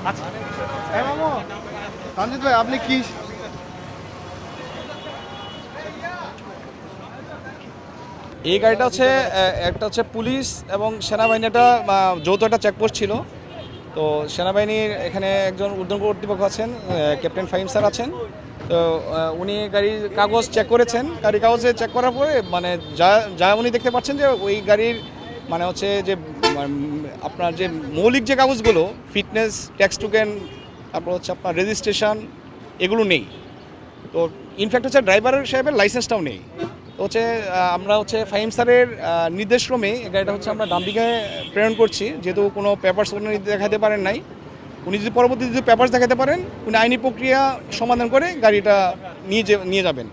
আচ্ছা মামু রঞ্জিত ভাই আপনি কি এই গাড়িটা হচ্ছে একটা হচ্ছে পুলিশ এবং সেনাবাহিনী একটা যৌথ একটা চেকপোস্ট ছিল। তো সেনাবাহিনীর এখানে একজন ঊর্ধ্বতন কর্তৃপক্ষ আছেন, ক্যাপ্টেন ফাহিম স্যার আছেন। তো উনি গাড়ির কাগজ চেক করেছেন। গাড়ির কাগজে চেক করার পরে মানে যা যা উনি দেখতে পাচ্ছেন যে ওই গাড়ির মানে হচ্ছে যে আপনার যে মৌলিক যে কাগজগুলো ফিটনেস, ট্যাক্স টোকেন, তারপর হচ্ছে আপনার রেজিস্ট্রেশন, এগুলো নেই। তো ইনফ্যাক্ট হচ্ছে ড্রাইভার সাহেবের লাইসেন্সটাও নেই। তো হচ্ছে আমরা হচ্ছে ফাহিম স্যারের নির্দেশক্রমে এই গাড়িটা হচ্ছে আমরা ডাম্পিংয়ে প্রেরণ করছি, যেহেতু কোনো পেপারস উনি দেখাতে পারেন নাই। উনি যদি পরবর্তীতে যদি পেপারস দেখাতে পারেন, উনি আইনি প্রক্রিয়া সমাধান করে গাড়িটা নিয়ে যাবেন।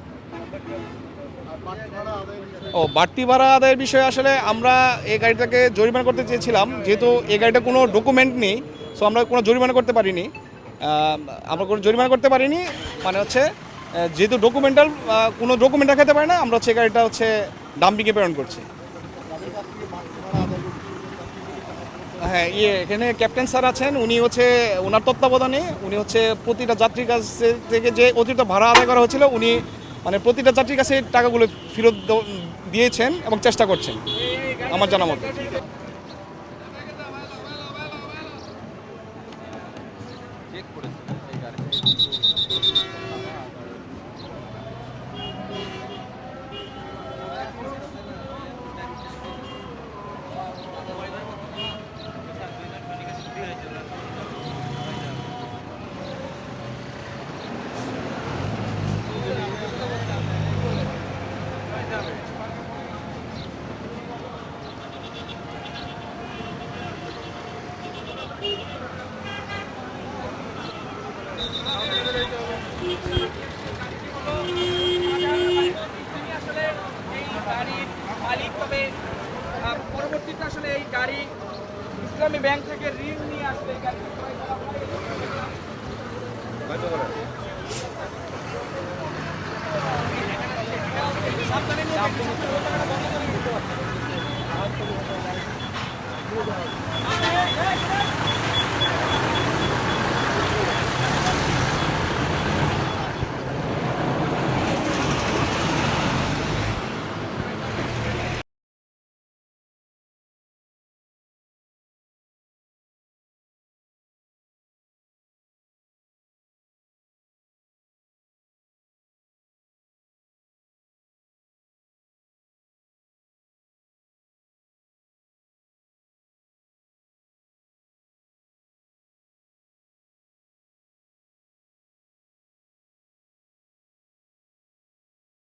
ও বাড়তি ভাড়া আদায়ের বিষয়ে আসলে আমরা এই গাড়িটাকে জরিমানা করতে চেয়েছিলাম, যেহেতু এই গাড়িটা কোনো ডকুমেন্ট নেই, সো আমরা কোনো জরিমানা করতে পারিনি। আমরা কোনো জরিমানা করতে পারিনি মানে হচ্ছে যেহেতু কোনো ডকুমেন্ট দেখাতে পারে না, আমরা হচ্ছে গাড়িটা হচ্ছে ডাম্পিংয়ে প্রেরণ করছি। হ্যাঁ, এখানে ক্যাপ্টেন স্যার আছেন, উনি হচ্ছে ওনার তত্ত্বাবধানে উনি হচ্ছে প্রতিটা যাত্রীর কাছ থেকে যে অতিরিক্ত ভাড়া আদায় করা হয়েছিল, উনি মানে প্রতিটা যাত্রীর কাছে টাকাগুলো ফেরত দিয়েছেন এবং চেষ্টা করছেন আমার জানা মতো। পরবর্তীতে আসলে এই গাড়ি ইসলামী ব্যাংক থেকে ঋণ নিয়ে আসলে এই গাড়ি ক্রয় করা হয়।